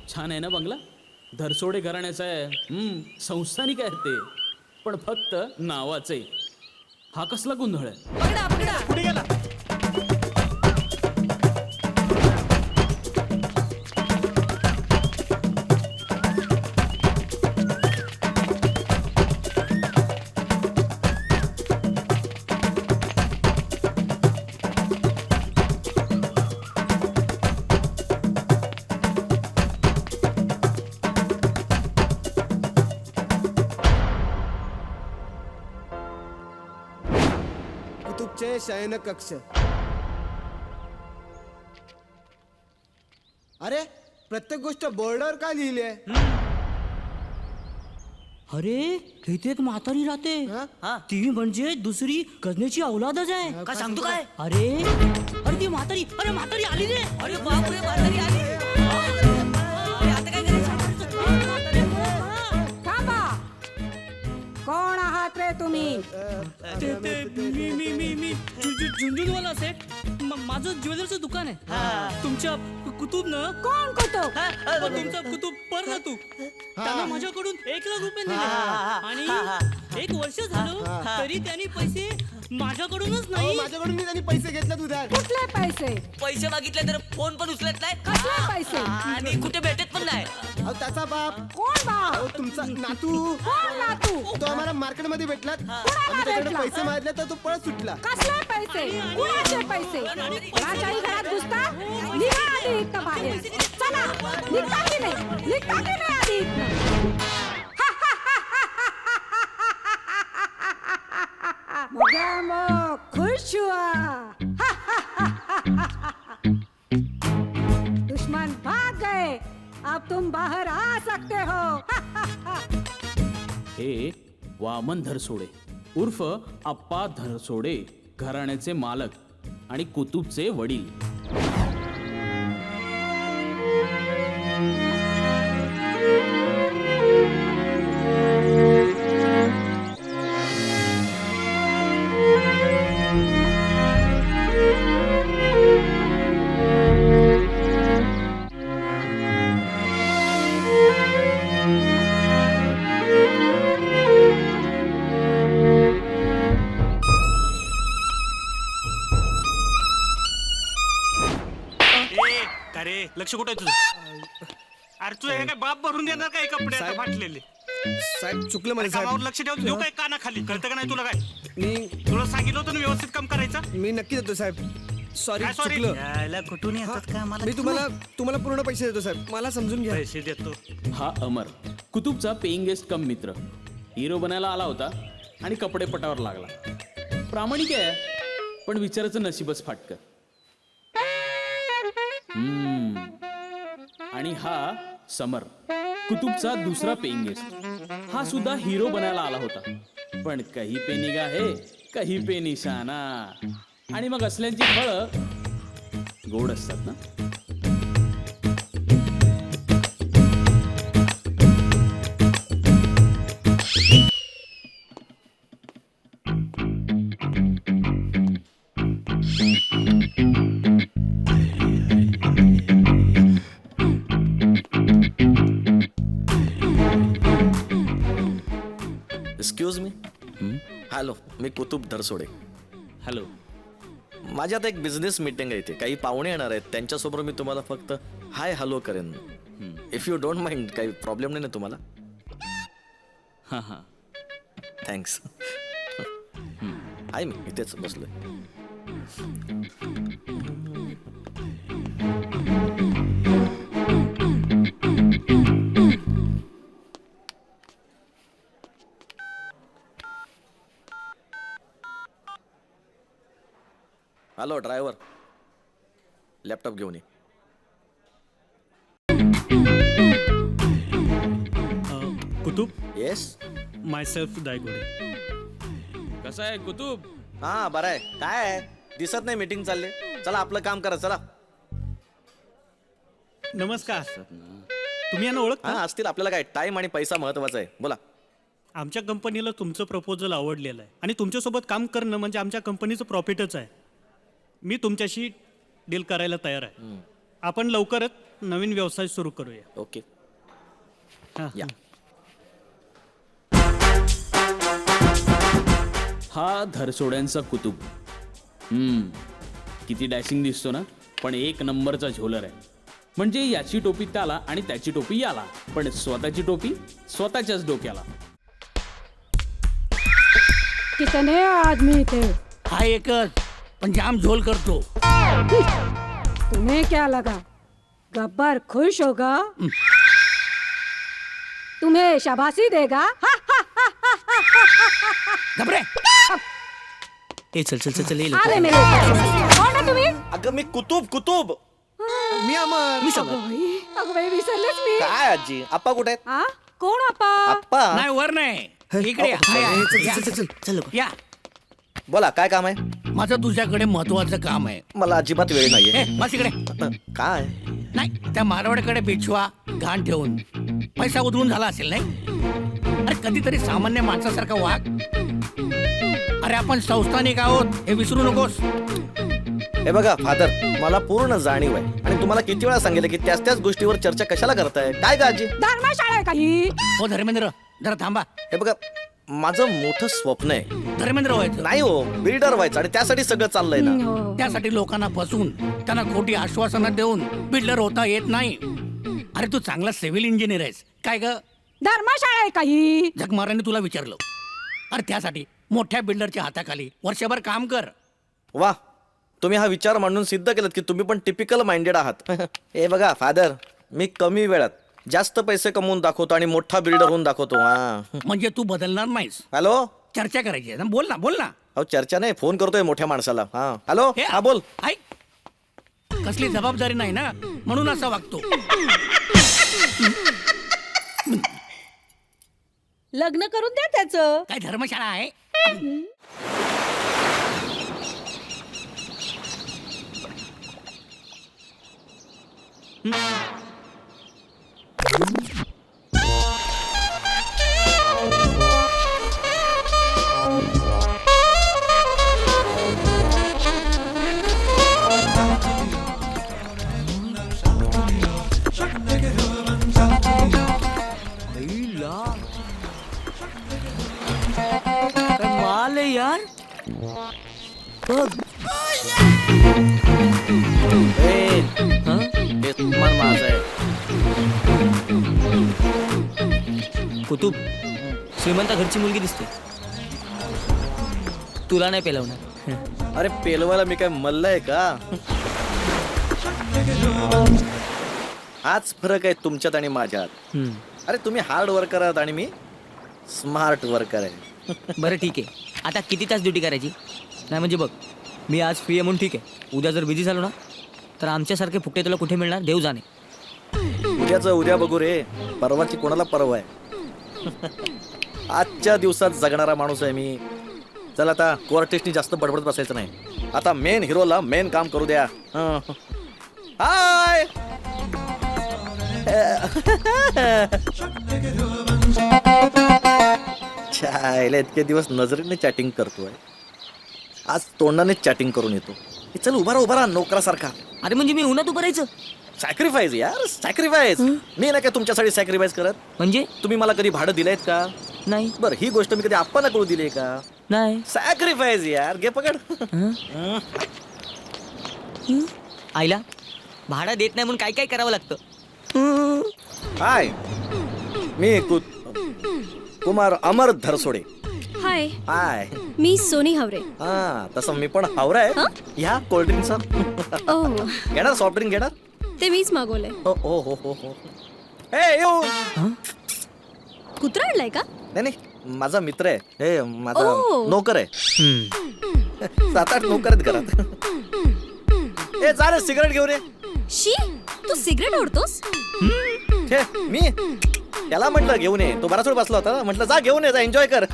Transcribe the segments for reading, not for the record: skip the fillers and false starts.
छान आहे ना बंगला? धरसोडे घराण्याचा आहे. संस्थानिक आहे ते, पण फक्त नावाचे. हा कसला गोंधळ आहे? पकडा पकडा. कुठे गेला? कुतुबचे शयन कक्ष. अरे प्रत्येक गोष्ट बोर्डवर का लिहिली आहे? अरे इथे एक म्हातारी राहते. हा? ती म्हणजे दुसरी गजनीची औलादच आहे. काय सांगतो काय? अरे अरे ती म्हातारी, अरे म्हातारी आली रे. अरे बापरे, म्हातारी आली. अरे, आता काय करायचं? थांबा. कोण आहात रे तुम्ही? मी झुंझुनवाला सेठ. माझं ज्वेलरचं दुकान आहे. तुमच्या कुतुब ना. कोण कुतुब? तुमचा कुतुब पर ना तू. त्यांना माझ्याकडून 1,00,000 रुपये दिले आणि 1 वर्ष झालं तरी त्यांनी पैसे माझ्याकडूनच नाही. माझ्याकडून त्यांनी पैसे घेतले उधार. कुठले पैसे? पैसे मागितले तर फोन पण उचलत नाही. कसले पैसे? आणि कुठे भेटत पण नाही. अहो त्याचा बाप. कोण बाप? अहो तुमचा नातू. कोण नातू? तो आम्हाला मार्केटमध्ये भेटलात. कुणाला आम्ही त्याच्याकडे भेटला? पैसे मागितले तर तो पळत सुटला. कसले पैसे? कुणाचे पैसे? राजाई घरात घुसता? निघा आधी इथं बाहेर. चला निघता की नाही? निघता की नाही आधी इथनं? मजा मग खुश हुआ. दुश्मन भाग गए. अब तुम बाहर आ सकते हो. हे वामन धरसोडे उर्फ आप्पा धरसोडे, घराण्याचे मालक आणि कुतुबचे वडील. अरे लक्ष कुठे आहे तुझं? अरे तू हे काय बाप भरून देणार काय कपडे आता फाटलेले? साहेब चुकलं माझं कामावर साहेब. लक्ष ठेवून काय काना खाली कळतं का नाही तुला? काय मी तुला सांगितलं होतं ना व्यवस्थित काम करायचं? मी नक्की देतो साहेब. सॉरी काय सॉरी? चुकलं. यायला कुठून येतात का मला? मी तुम्हाला पूर्ण पैसे देतो साहेब. मला समजून घ्या. पैसे देतो. हा अमर, कुतुबचा पेइंग गेस्ट कम मित्र. हिरो बनायला आला होता आणि कपडे पटावर लागला. प्रामाणिक आहे, पण विचाराचं नशीबच फाटकं. आणि हा समर, कुतुबचा दुसरा पेइंग गेस्ट. हा सुद्धा हिरो बनायला आला होता, पण कही पे निगाह है कही पे निशाना. आणि मग असल्यांची फळं गोड असतात ना. Excuse me. हॅलो, मी कुतुब धरसोडे. हॅलो. माझी आता एक बिझनेस मीटिंग आहे. इथे काही पाहुणे येणार आहेत. त्यांच्यासमोर मी तुम्हाला फक्त हाय हॅलो करेन. If you don't mind. काही प्रॉब्लेम नाही ना तुम्हाला? हां हां. थँक्स. आहे मी इथेच बसलोय. हॅलो ड्रायव्हर, लॅपटॉप घेऊन ये. कुतुब. येस. माय सेल्फ दायगोडे. कसा आहे कुतुब? हां बरं आहे. काय आहे, दिसत नाही मीटिंग चालले. चला आपलं काम करा. चला. नमस्कार. तुम्ही यांना ओळखता? हां असतील. आपल्याला काय, टाइम आणि पैसा महत्वाचा आहे. बोला. आमच्या कंपनीला तुमचं प्रपोजल आवडलेलं आहे आणि तुमच्यासोबत काम करणं म्हणजे आमच्या कंपनीचं प्रॉफिटच आहे. मी तुमच्याशी डील करायला तयार आहे. आपण लवकरच नवीन व्यवसाय सुरू करूया. ओके हा. या. हा धरसोड्यांचा कुतुब. किती डॅशिंग दिसतो ना, पण एक नंबरचा झोलर आहे. म्हणजे याची टोपी त्याला आणि त्याची टोपी याला, पण स्वतःची टोपी स्वतःच्याच डोक्याला. कितने आदमी थे? हा एकच पण जाम झोल करतो. तुम्हें क्या लगा गब्बर खुश होगा? तुम्हें शाबाशी देगा? घबरे ए चल चल चल चल ये अरे मेरे कोण आहे तुम्ही? अगं मी कुतुब मी अमर. अगं बाई विसरलेच मी. काय आजी आप्पा कुठे आहेत? आ कोण आपा? आप्पा नाही वर नाही इकडे या. चल या बोला काय काम आहे? माझं तुझ्याकडे महत्वाचं काम आहे. मला अजिबात वेळ नाहीये. ए बस इकडे. काय नाही त्या मारवाड्याकडे बिछवा घाण ठेवून पैसा उधळून झाला असेल नाही. अरे कधीतरी सामान्य माणसासारखा वाघ. अरे आपण संस्थानिक आहोत हे विसरू नकोस. हे बघा फादर, मला पूर्ण जाणीव आहे आणि तुम्हाला किती वेळा सांगितलं की त्याच गोष्टीवर चर्चा कशाला करताय? काय का आजी? धर्मशाळा आहे काही? हो धर्मेंद्र जरा थांबा. हे बघा माझं मोठं स्वप्न आहे. धर्मेंद्र व्हायचं नाही हो, बिल्डर व्हायचं आणि त्यासाठी सगळं चाललंय ना. हो. त्यासाठी लोकांना फसवून त्यांना खोटी आश्वासनं देऊन बिल्डर होता येत नाही. अरे तू चांगला सिव्हिल इंजिनियर आहेस काय ग? धर्मशाळा आहे काही? जगमाराने तुला विचारलं. अरे त्यासाठी मोठ्या बिल्डरच्या हाताखाली वर्षभर काम कर. वा, तुम्ही हा विचार मांडून सिद्ध केलं की तुम्ही पण टिपिकल माइंडेड आहात. हे बघा फादर, मी कमी वेळात जास्त पैसे कमवून दाखवतो आणि मोठा बिल्डर होऊन दाखवतो. हा. म्हणजे तू बदलणार नाहीस. हॅलो, चर्चा करायची आहे ना. बोल ना बोल ना. अहो चर्चा नाही, फोन करतोय मोठ्या माणसाला. हा हॅलो, हे हा बोल. ऐक कसली जबाबदारी नाही ना म्हणून असा वागतो. लग्न करून द्या त्याचं. काय धर्मशाळा आहे? माल आहे यार. हे मन माझं आहे. कुतुब श्रीमंता घरची मुलगी दिसते. तुला नाही पेलवणार. अरे पेलवायला मी काय मल्ल आहे का? हाच फरक आहे तुमच्यात आणि माझ्यात. अरे तुम्ही हार्ड वर्कर आहात आणि मी स्मार्ट वर्कर आहे. बरं ठीक आहे. आता किती तास ड्युटी करायची? नाही म्हणजे बघ, मी आज फ्री आहे म्हणून ठीक आहे. उद्या जर बिझी झालो ना तर आमच्यासारखे फुकटे तुला कुठे मिळणार? देव जाणे. उद्याचं उद्या बघू रे, परवाची कोणाला परवा आहे. आजच्या दिवसात जगणारा माणूस आहे मी. चल आता कोर्टिस्टनी जास्त बडबडत बसायचं नाही. आता मेन हिरोला मेन काम करू द्या. हाय छायला इतके दिवस नजरेने चॅटिंग करतोय, आज तोंडाने चॅटिंग करून येतो. चल उभा राहा नोकरासारखा. अरे म्हणजे मी उन्हात उभं राहायचं? सॅक्रिफाईस यार, सॅक्रिफाईस. मी नाही काय तुमच्यासाठी सॅक्रिफाईस करत? म्हणजे तुम्ही मला कधी भाडं दिलंयत का? नाही. बरं ही गोष्ट मी कधी आप्पांना कळू दिली का? नाही. सॅक्रिफाईस यार, घे पकड. आईला भाडा देत नाही म्हणून काय काय करावं लागतं? हाय, मी कुमार अमर धरसोडे. हाय, हाय. मी सोनी हावरे. हा तसं मी पण हावरा आहे. ह्या कोल्ड्रिंकचा ओ घेणार? सॉफ्ट ड्रिंक घेणार? ते मीच मागवलंय. हो हो हो हो हो. हे येऊ. कुत्रा आणलाय का? नाही नाही, माझा मित्र आहे. हे माझा ओ. नोकर आहे. 7-8 नोकर आहेत घरात. ए जा रे, सिगरेट घेऊ रे. शी, तू सिगरेट ओढतोस? हे मी त्याला म्हटलं घेऊन ये, तो बराच वेळ बसला होता. म्हटलं जा घेऊन ये, जा एन्जॉय कर.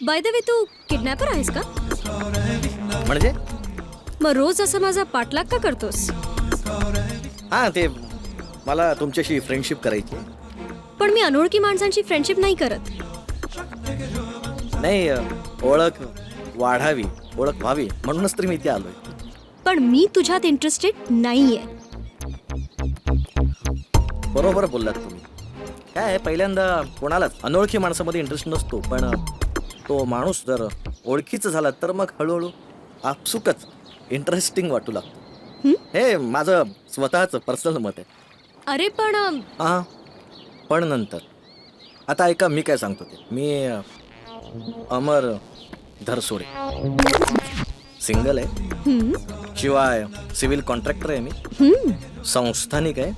बाय द वे, तू किडनॅपर आहेस का? म्हणजे मग रोज असं माझा पाठलाग का करतोस? हा ते मला तुमच्याशी फ्रेंडशिप करायची. पण मी अनोळखी माणसांची फ्रेंडशिप नाही करत. नाही, ओळख वाढावी, ओळख व्हावी म्हणूनच तरी मी इथे आलोय. पण मी तुझ्यात इंटरेस्टेड नाहीये. बरोबर बोललात तुम्ही. काय आहे, पहिल्यांदा कोणालाच अनोळखी माणसामध्ये इंटरेस्ट नसतो, पण तो माणूस जर ओळखीचं झाला तर मग हळूहळू आपसुकच इंटरेस्टिंग वाटू लागतो. हे माझं स्वतःचं पर्सनल मत आहे. अरे पण हा, पण नंतर आता ऐका मी काय सांगतो ते. मी अमर धरसोडे, सिंगल आहे, शिवाय सिव्हिल कॉन्ट्रॅक्टर आहे मी, संस्थानिक आहे.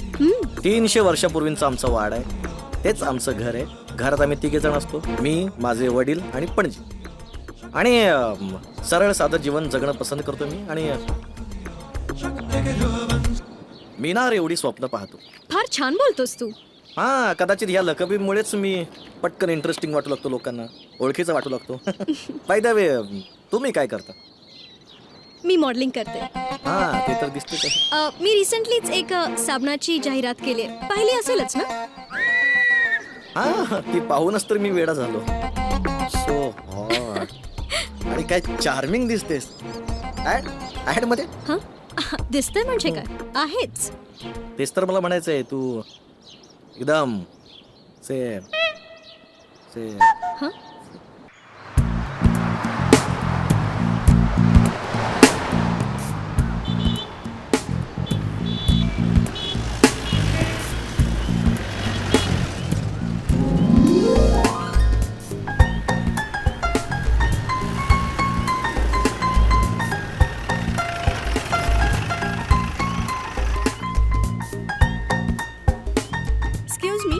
300 वर्षापूर्वींचा आमचा वाड आहे, तेच आमचं घर आहे. घरात आम्ही 3 जण असतो, मी, माझे वडील आणि पणजी. आणि सरळ साधं जीवन जगणं पसंत करतो मी. आणि मी ना एवढी स्वप्न पाहतो. फार छान बोलतोस तू. हा, कदाचित या लकबीमुळेच मी पटकन इंटरेस्टिंग वाटू लागतो लोकांना, ओळखीचा वाटू लागतो. बाय द वे, तुम्ही काय करता? मी मॉडेलिंग करते. हा, ते तर दिसते. मी रिसेंटलीच एक साबणाची जाहिरात केली आहे, पाहिली असेलच ना? हा, ती पाहूनच तर मी वेडा झालो. So hot. आणि काय चार्मिंग दिसतेस ऍड मध्ये. हा, दिसतंय म्हणजे काय, आहेच. तेच तर मला म्हणायचं आहे, तू एकदम से से हा, एक्सक्यूज मी,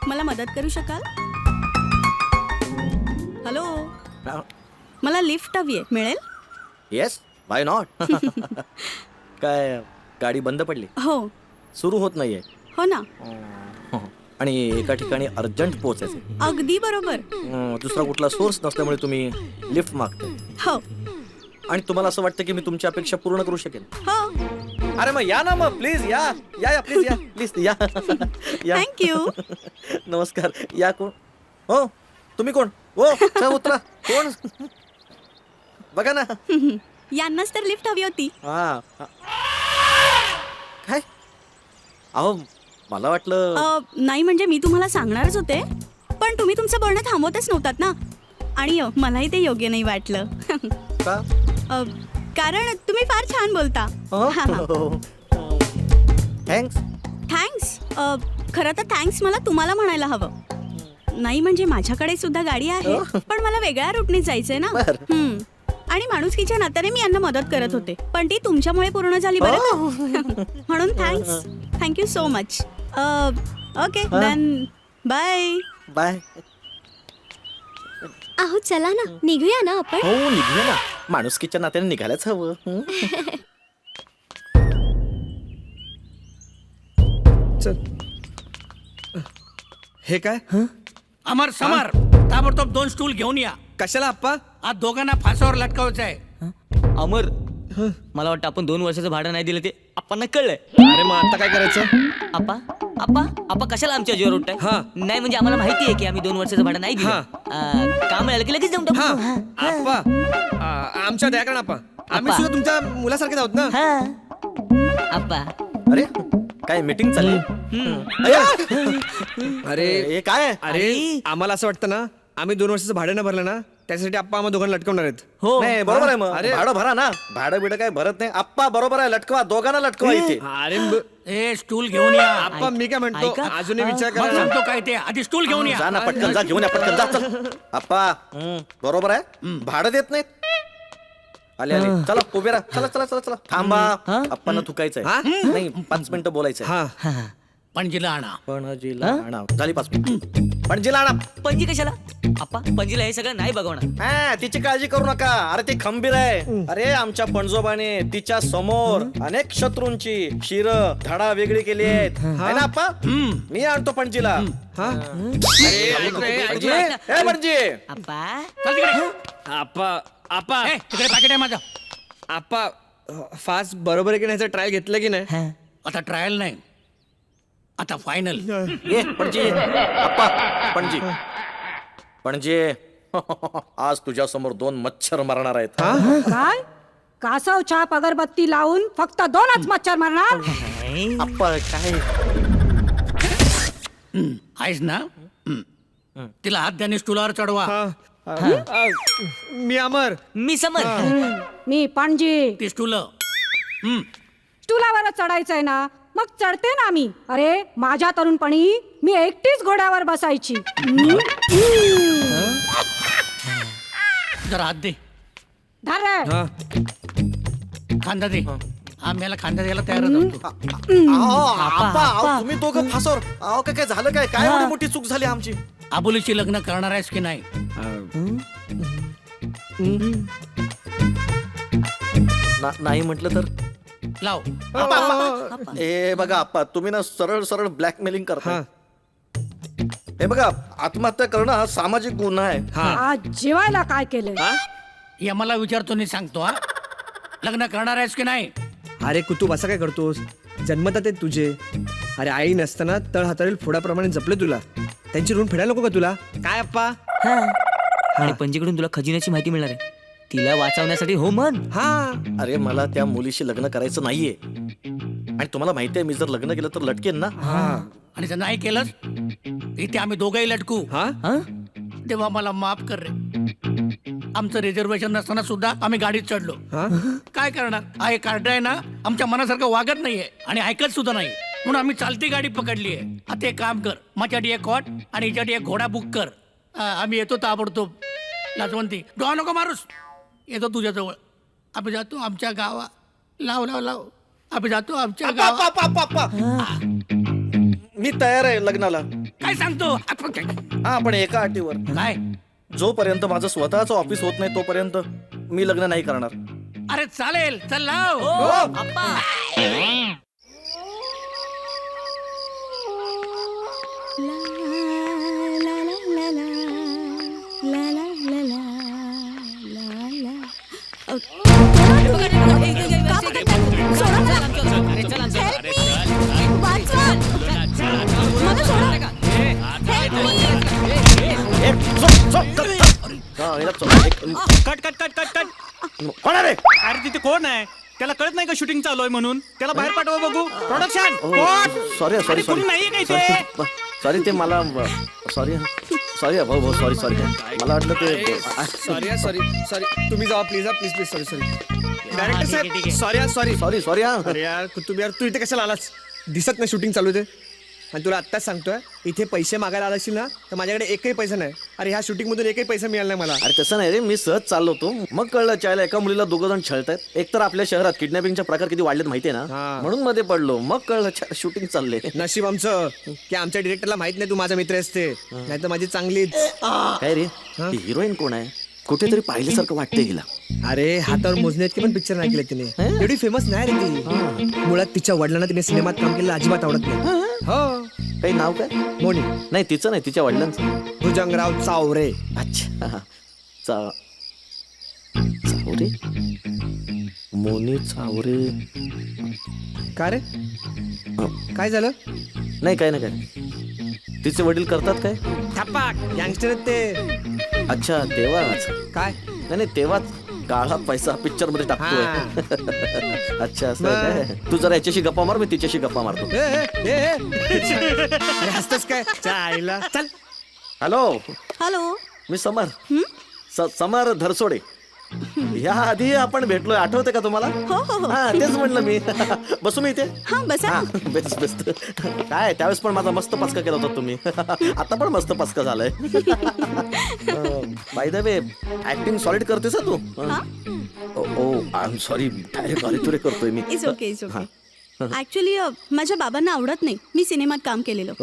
मला मदत करू शकाल? हॅलो, मला लिफ्ट हवी आहे, मिळेल? Yes, why not. काय गाडी बंद पडली, हो सुरू होत नाहीये. हो ना, आणि एका ठिकाणी अर्जंट पोहोचायचं. अगदी बरोबर. दुसरा कुठला सोर्स नसल्यामुळे तुम्ही लिफ्ट मागताय. हो आणि तुम्हाला असं वाटतं की मी तुमची अपेक्षा पूर्ण करू शकेन. हो, अरे मग या ना, मग प्लीज या या या प्लीज या प्लीज या या. थँक्यू. नमस्कार. या. कोण हो तुम्ही? कोण हो? चला उतरा. कोण? बघा ना. यांनाच तर लिफ्ट हवी होती. हा. काय? अहो मला वाटलं. नाही म्हणजे मी तुम्हाला सांगणारच होते, पण तुम्ही तुमचं बोलणं थांबवतच नव्हतात ना, आणि मलाही ते योग्य नाही वाटलं. का? कारण तुम्ही फार छान बोलता. थँक्स. थँक्स. खरं तर थँक्स मला तुम्हाला म्हणायला हवं. नाही म्हणजे माझ्याकडे सुद्धा गाडी आहे, पण मला वेगळ्या रूटने जायचंय ना. आणि माणुसकीच्या नात्याने मी यांना मदत करत होते, पण ती तुमच्यामुळे पूर्ण झाली बरं का. म्हणून thanks. Thank you so much. Okay then, bye. Bye. अहो चला ना, निघूया ना आपण. हो निघूया ना, माणुसकीच्या नात्याने निघायलाच हवं. चल. हे काय? अमर समर, ताबडतोब 2 स्टूल घेऊन या. कशाला आप्पा? आज दोघांना फासावर लटकावायचं आहे. अमर, मला वाटतं आपण 2 वर्षाचं भाडं नाही दिलं ते आपण कळलंय. अरे मग आता काय करायचं? आपा आपा आपा कशाला आमच्या जीवर उठताय? हा. नाही म्हणजे आम्हाला माहिती आहे की आम्ही 2 वर्षाचं भाडं नाही दिलं. काम मिळालं की लगेच जाऊन टाकू. हा आप्पा, आमच्या दया करा आप्पा. आम्ही सुद्धा तुमच्या मुलासारखेच आहोत ना. हा. आपा अरे काय मीटिंग चालली? अरे हे काय? अरे आम्हाला असं वाटतं ना, आम्ही 2 वर्षाचं भाडं नाही भरलं ना, त्यासाठी आप्पा आम्हाला दोघांना लटकवणार आहेत. हो. नाही बरोबर आहे. मग अरे. भाडं भरा ना. भाडं बिडं काय भरत नाही आप्पा. बरोबर आहे, लटकवा, दोघांना लटकवा इथे. अरे ए स्टूल घेऊन या. आप्पा मी काय म्हणतो, ऐका. अजूनही विचार मग करा ना. सांगतो काय ते, आधी स्टूल घेऊन या. जा ना पटकन, जा घेऊन या पटकन, जा चल. आप्पा बरोबर आहे, भाडं देत नाहीत. आले आले, चला उभे राहा. चला चला चला चला. थांबा, आप्पांना थुकायचंय. नाही 5 मिनिटं बोलायचंय. हा पणजीला आणा. पणजीला आणा. झाली 5 मिनिटं. पणजीला आणा. पणजी कशाला? आपा पणजीला हे सगळं नाही बघवणार. हा, तिची काळजी करू नका. अरे ती खंबीर आहे. अरे आमच्या पणजोबाने तिच्या समोर अनेक शत्रूंची शिर धडा वेगळी केली आहेत. है ना आप्पा? मी आणतो पणजीला. पणजी, ए पणजी. आपा चल तिकडे. आप्पा आप्पा ए, तिकडे पॅकेट आहे माझं. आप्पा फास्ट बरोबर आहे की नाही ट्रायल घेतलं की नाही? आता ट्रायल नाही, आता फायनल. ए पणजी, आप्पा पणजी. पणजी आज तुझ्या समोर 2 मच्छर मारणार आहेत. काय? कासव छाप अगरबत्ती लावून फक्त 2च मच्छर मारणार. आप्पा काय आहेस ना तिला हात द्याने स्टुलावर चढवा. मी अमर. मी समर. मी पणजी. ती स्टुल स्टुलावर चढायचंय ना मग चढते ना मी. अरे माझ्या तरुणपणी मी एकटीच घोड्यावर बसायची. जरा हात दे. धर रे. खांदा दे. आम्ही याला खांदा द्यायला तयार होतो. आप्पा तुम्ही दोघं फासवर अहो काय झालं काय काय एवढी मोठी चूक झाली आमची. आबोलीची लग्न करणार आहेस की नाही? नाही म्हटलं तर लाव. ए बघा आप्पा तुम्ही ना सरळ सरळ ब्लॅकमेलिंग करता. हे बघा आत्महत्या करणं हा सामाजिक गुन्हा आहे. आज जेवायला काय केलंय? या मला विचारतो नाही सांगतो. हा लग्न करणार आहेस की नाही? अरे कुतूब असं काय करतोस? जन्मतात आहेत तुझे. अरे आई नसताना तळ हातातील फोडाप्रमाणे जपले तुला. त्यांची ऋण फेडायला नको का तुला? काय अप्पा? आणि पणजीकडून तुला खजिन्याची माहिती मिळणार आहे. तिला वाचवण्यासाठी हो मन. अरे मला त्या मुलीशी लग्न करायचं नाहीये आणि तुम्हाला माहितीये मी जर लग्न केलं तर लटकेन ना. आणि जर नाही केलंस इथे आम्ही दोघंही लटकू. तेव्हा मला माफ कर रे. आमचं रिझर्वेशन नसताना सुद्धा आम्ही गाडीत चढलो. काय करणार? हा एक कार्ड आहे ना आमच्या मनासारखं वागत नाहीये आणि ऐकत सुद्धा नाही म्हणून आम्ही चालती गाडी पकडली आहे. आता एक काम कर माझ्यासाठी एक कॉट आणि हिच्यासाठी एक घोडा बुक कर. आम्ही येतो ताबडतोब. लाजवंती डोळा नको मारूस. येतो तुझ्याजवळ. आम्ही जातो आमच्या गावा. लाव लाव लाव. आम्ही जातो आमच्या गावा. मी तयार आहे लग्नाला. काय सांगतो? हा पण एका अटीवर. काय? जोपर्यंत माझं स्वतःचं ऑफिस होत नाही तोपर्यंत मी लग्न नाही करणार. अरे चालेल चल लाव. Cut cut cut cut cut. कोण आहे रे? अरे तिथे कोण आहे? त्याला कळत नाही का शूटिंग चालू आहे म्हणून? त्याला बाहेर पाठवा बघू. प्रोडक्शन सॉरी सॉरी कोण नाहीये का इथे? सॉरी ते मला सॉरी सॉरी भाऊ सॉरी सॉरी मला वाटलं ते सॉरी सॉरी सॉरी. तुम्ही जावा please. Please please. Sorry sorry. Director साहेब सॉरी सॉरी. सॉरी सॉरी हा. अरे यार कुतुब यार तू इथे कशाला आलास? दिसत नाही शूटिंग चालू आहे ते. आणि तुला आत्ताच सांगतोय इथे पैसे मागायला आला असशील ना तर माझ्याकडे एकही पैसा नाही. अरे ह्या शूटिंग मधून एकही पैसा मिळाला नाही मला. अरे तसं नाही रे मी सहज चाललो होतो मग कळलं चायला एका मुलीला दोघं जण छळतायत. एक तर आपल्या शहरात किडनॅपिंगचे प्रकार किती वाढलेत माहितीये ना. म्हणून मध्ये पडलो मग कळलं शूटिंग चालले. नशीब आमचं की आमच्या डिरेक्टरला माहित नाही तू माझा मित्र असते. नाही तर माझी चांगलीच. काय रे हिरोईन कोण आहे? कुठेतरी पाहिल्यासारखं वाटतंय हिला. अरे हातावर मोजण्यात की पण पिक्चर नाही केले तिने. एवढी फेमस नाही रे ती. मुळात तिच्या वडिलांना तिने सिनेमात काम केलं अजिबात आवडत नाही. हो काही नाव काय? मोनी. नाही तिचं नाही तिच्या वडिलांचं. भुजंगराव चावरे. अच्छा चावरे. मोनी चावरे. का रे काय झालं? नाही काय नाही काय. तिचे वडील करतात काय? थप्पाक यंगस्टर ते. अच्छा तेव्हाच काय? नाही तेव्हाच काळा पैसा पिक्चर मध्ये टाकतोय. अच्छा असं आहे काय? तू जरा याच्याशी गप्पा मार मी तिच्याशी गप्पा मारतो. अरे हसतोस काय? चायला चल. Hello hello. मी समर. समर धरसोडे. ह्या आधी आपण भेटलोय आठवते का तुम्हाला? हा तेच म्हणलं मी. बसू मी इथे. हा बसा. Best best. काय त्यावेळेस पण माझा मस्त पचका केला होता तुम्ही. आता पण मस्त पचका झालाय. By the way acting solid करतेस तू? Oh I am sorry direct अरे करतोय मी. It's okay it's okay. Actually माझ्या बाबांना आवडत नाही मी सिनेमात काम केलेलं.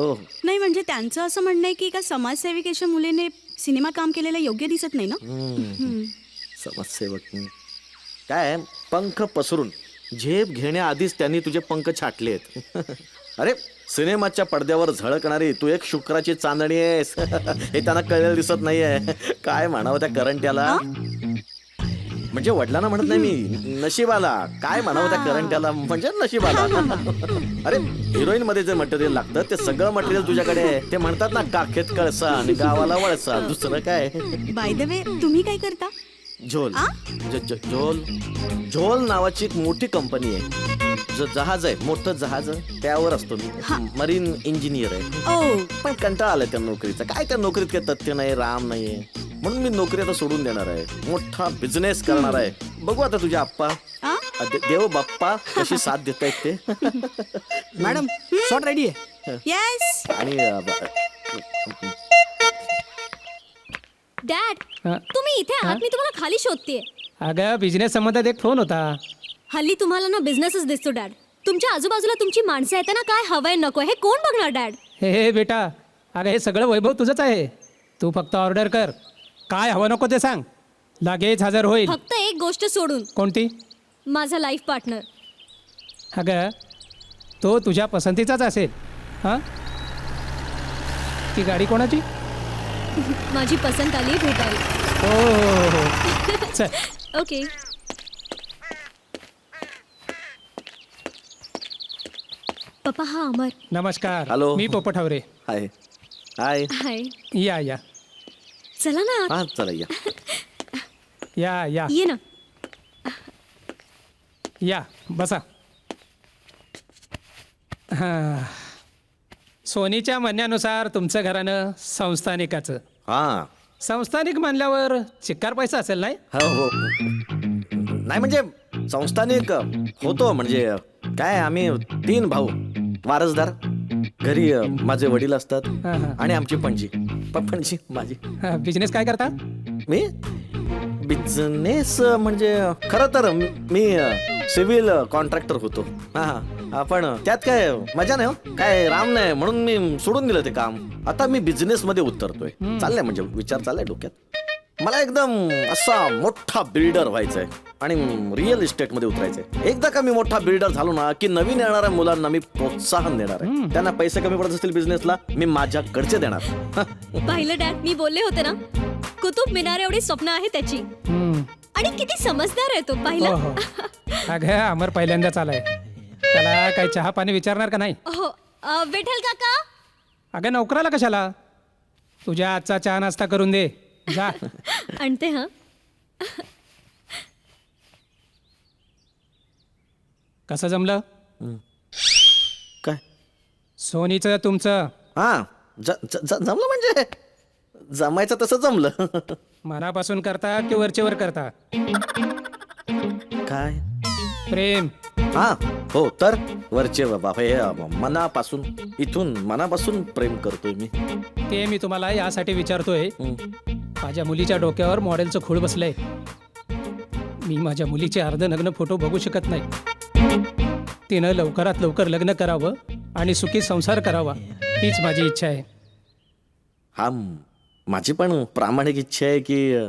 नाही म्हणजे त्यांचं असं म्हणणं आहे की एका समाजसेविकेच्या मुलीने सिनेमात काम केलेलं योग्य दिसत नाही ना. समाजसेवक काय पंख पसरून झेप घेण्याआधीच त्यांनी तुझे पंख छाटलेत. अरे सिनेमाच्या पडद्यावर झळकणारी तू एक शुक्राची चांदणी आहेस. हे त्यांना कळलेलं दिसत नाहीये. काय म्हणावं त्या करंट्याला? म्हणजे वडिलांना म्हणत नाही मी नशिबाला. काय म्हणावं त्या करंट्याला म्हणजे नशिबाला. अरे हिरोईन मध्ये जे मटेरियल लागतं ते सगळं मटेरियल तुझ्याकडे आहे. ते म्हणतात ना काखेत कळसा आणि गावाला वळसा. दुसरं काय? बाय द वे तुम्ही काय करता? झोल झोल झोल नावाची एक मोठी कंपनी आहे. जहाज आहे, मोठं जहाज आहे, त्यावर असतो मी. मरीन इंजिनियर आहे. ओ पण कंटाळा आलाय त्या नोकरीचा. काय त्या नोकरीत काही तथ्य नाही, राम नाहीये. म्हणून मी नोकरी आता सोडून देणार आहे. मोठा बिझनेस करणार आहे. बघू आता तुझ्या आप्पा आ? देव बाप्पा कशी साथ देत आहेत ते. मॅडम शॉट रेडी आहे. येस. आणि डॅड तुम्ही इथे आहात, मी तुम्हाला खाली शोधतेय. अगं बिझनेस संबंधात एक फोन होता. हल्ली तुम्हाला ना बिझनेसच दिसतो डॅड. तुमच्या आजूबाजूला तुमची माणसं आहेत ना, काय हवंय नको हे कोण बघणार डॅड? हे बेटा, अगं हे सगळं वैभव तुझंच आहे. तू फक्त ऑर्डर कर, काय हवं नको ते सांग, लगेच हजर होईल. फक्त एक गोष्ट सोडून. कोणती? माझा लाईफ पार्टनर. अगं तो तुझ्या पसंतीचाच असेल. हां, ती गाडी कोणाची? माझी पसंत आली भेटायला. हो चल. ओके. पप्पा हा अमर. नमस्कार. हॅलो. मी पोपट हावरे. हाय हाय. हाय. या चला ना आत. हा चला या. या ये ना. या बसा. हां, सोनीच्या म्हणण्यानुसार तुमचं घरानं संस्थानिकाचं. हा संस्थानिक म्हणल्यावर चिक्कार पैसा असेल नाही? हो नाही म्हणजे संस्थानिक होतो. म्हणजे काय, आम्ही 3 भाऊ वारसदार. घरी माझे वडील असतात हां. आणि आमची पणजी पणजी माझी. बिझनेस काय करता? मी बिझनेस म्हणजे खरं तर मी सिव्हिल कॉन्ट्रॅक्टर होतो. हा पण त्यात काय मजा नाही हो, काय राम नाही, म्हणून मी सोडून दिलं ते काम. आता मी बिझनेस मध्ये उतरतोय. चाललंय म्हणजे विचार चाललाय डोक्यात. मला एकदम असा मोठा बिल्डर व्हायचंय आणि रिअल इस्टेट मध्ये उतरायचंय. एकदा का मी मोठा बिल्डर झालो ना की नवीन येणाऱ्या मुलांना मी प्रोत्साहन देणार आहे. त्यांना पैसे कमी पडत असतील बिझनेसला, मी माझ्याकडचे देणार. पाहिलं डॅड, मी बोलले होते ना, कुतुब मिनार एवढी स्वप्न आहे त्याची. आणि किती समजदार आहे तो. हो पाहिलं? हो. अगं अमर पहिल्यांदाच आलाय, त्याला काही चहा पाणी विचारणार का नाही? हो. विठ्ठल काका. अगं नोकराला कशाला, तुझ्या आजचा चहा नाश्ता करून दे जा. आणते हा. कसं जमलं काय सोनीचं तुमचं? हा जमलं म्हणजे जमायचं तसं जमलं. मनापासून करता की वरचेवर करता? काय प्रेम. हा हो तर वरचे बाबा हे मनापासून, इथून मनापासून प्रेम करतोय मी. ते मी तुम्हाला यासाठी विचारतोय, माझ्या मुलीच्या डोक्यावर मॉडेलचं खूळ बसलंय. मी माझ्या मुलीचे अर्धनग्न फोटो बघू शकत नाही. तिनं लवकरात लवकर लग्न करावं आणि सुखी संसार करावा, हीच माझी इच्छा आहे. हा माझी पण प्रामाणिक इच्छा आहे की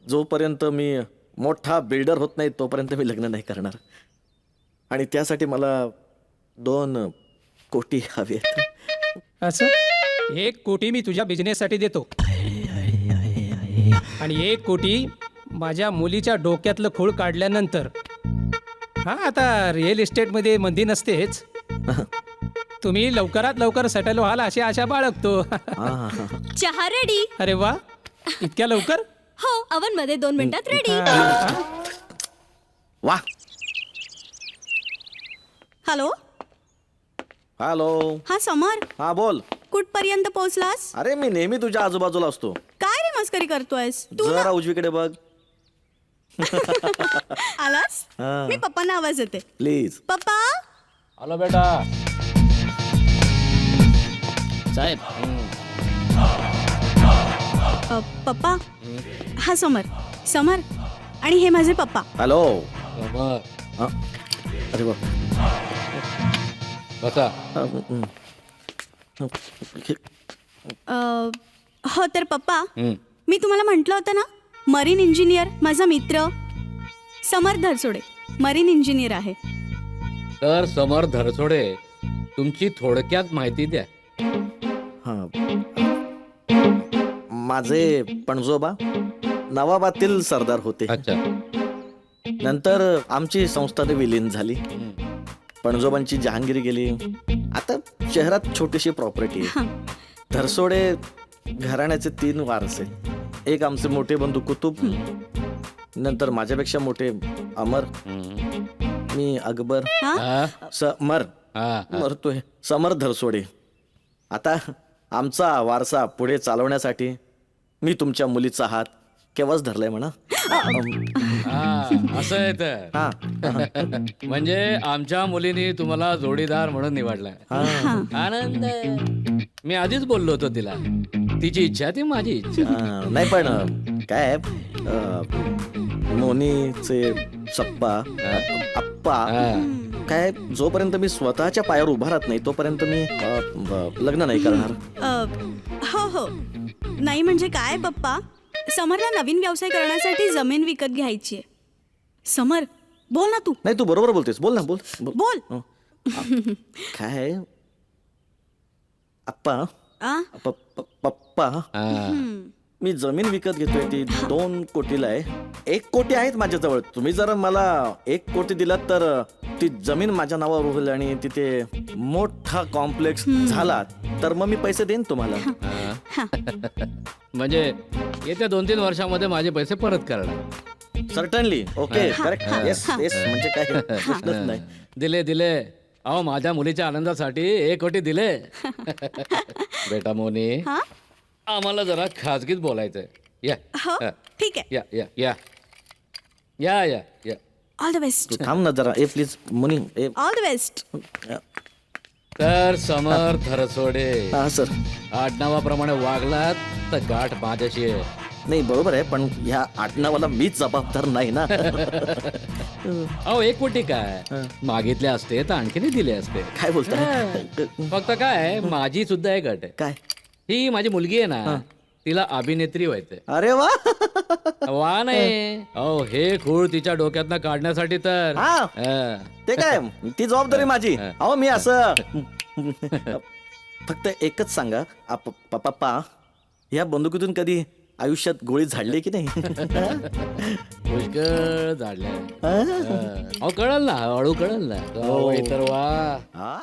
जोपर्यंत मी मोठा बिल्डर होत नाही तोपर्यंत मी लग्न नाही करणार. आणि त्यासाठी मला 2 कोटी हवे आहेत. असं 1 कोटी मी तुझ्या बिझनेससाठी देतो आणि 1 कोटी माझ्या मुलीच्या डोक्यातलं खूळ काढल्यानंतर. हा आता रिअल इस्टेटमध्ये मंदी नसतेच, तुम्ही लवकरात लवकर सेटल व्हाल अशी आशा बाळगतो. चहा रेडी. अरे वा, इतक्या लवकर? हो, अवन मध्ये 2 मिनिटात रेडी. वा. हॅलो. हॅलो. हा समर, हा बोल. कुठपर्यंत पोहोचलास? अरे मी नेहमी तुझ्या आजूबाजूला असतो. काय रे मस्करी करतोयस तू? जरा उजवीकडे बघ. आलास? हा. मी पप्पांना आवाज येते. प्लीज. पप्पा. आलो बेटा. साहेब. पप्पा, हा समर. समर आणि हे माझे पप्पा. हॅलो. हा. अरे वा. हो तर पप्पा, मी तुम्हाला म्हटलं होतं ना, मरीन इंजिनियर माझा मित्र समर धरसोडे मरीन इंजिनियर आहे. तर समर धरसोडे, तुमची थोडक्यात माहिती द्या. माझे पणजोबा नवाबातील सरदार होते. अच्छा. नंतर आमची संस्थाने विलीन झाली. पणजोबांची जहांगीर गेली. आता शहरात छोटीशी प्रॉपर्टी आहे. धरसोडे घराण्याचे 3 वारस आहेत. एक आमचे मोठे बंधू कुतुब, नंतर माझ्यापेक्षा मोठे अमर, मी अकबर, समर मरतोय, समर धरसोडे. आता आमचा वारसा पुढे चालवण्यासाठी मी तुमच्या मुलीचा हात केव्हाच धरलाय म्हणा. असं आहे तर हा म्हणजे आमच्या मुलीने तुम्हाला जोडीदार म्हणून निवडलाय. आनंद आहे. मी आधीच बोललो होतो तिला, तिची इच्छा ती माझी इच्छा. नाही पण काय मोनीचे सप्पा आप्पा काय, जोपर्यंत मी स्वतःच्या पायावर उभा राहत नाही तोपर्यंत मी लग्न नाही करणार. हो हो, नाही म्हणजे काय पप्पा, समरला नवीन व्यवसाय करण्यासाठी जमीन विकत घ्यायची आहे. समर बोल ना तू. नाही तू बरोबर बोलतेस, बोल ना, बोल बोल. हो. काय आप्पा आ? पप्पा, मी जमीन विकत घेतोय ती 2 कोटीला आहे. 1 कोटी आहेत माझ्याजवळ. तुम्ही जर मला 1 कोटी दिलात तर ती जमीन माझ्या नावावर होईल आणि तिथे मोठा कॉम्प्लेक्स झाला तर मग मी पैसे देईन तुम्हाला. म्हणजे येत्या 2-3 वर्षामध्ये माझे पैसे परत करणार. Certainly. Okay, correct. Yes yes, म्हणजे काय प्रश्नच नाही. दिले अहो माझ्या मुलीच्या आनंदासाठी 1 कोटी दिले. बेटा मोनी, हा? आम्हाला जरा खाजगीत बोलायचंय. या हो ठीक आहे. या या या या या या ऑल द बेस्ट. तू थांब ना जरा. Please Muni. All the best. तर समर धरसोडे, हा सर. आडनावाप्रमाणे वागलात तर गाठ माझ्याशी आहे. नाही बरोबर आहे, पण ह्या आडनावाला मीच जबाबदार नाही ना. अहो 1 कोटी काय मागितले असते तर आणखीन दिले असते. काय बोलताय? फक्त काय माझी सुद्धा एक अट आहे. काय? ही माझी मुलगी आहे ना, तिला अभिनेत्री व्हायचंय. अरे वा. वा नाही अहो, हे खूळ तिच्या डोक्यातनं काढण्यासाठी तर हा. ते काय, ती जबाबदारी माझी. अहो मी असं फक्त एकच सांगा पप्पा, या बंदुकीतून कधी आयुष्यात गोळी झाडली की नाही? पुष्कळ झाडल्या. अहो कळल ना, हळू कळल ना. तर वा.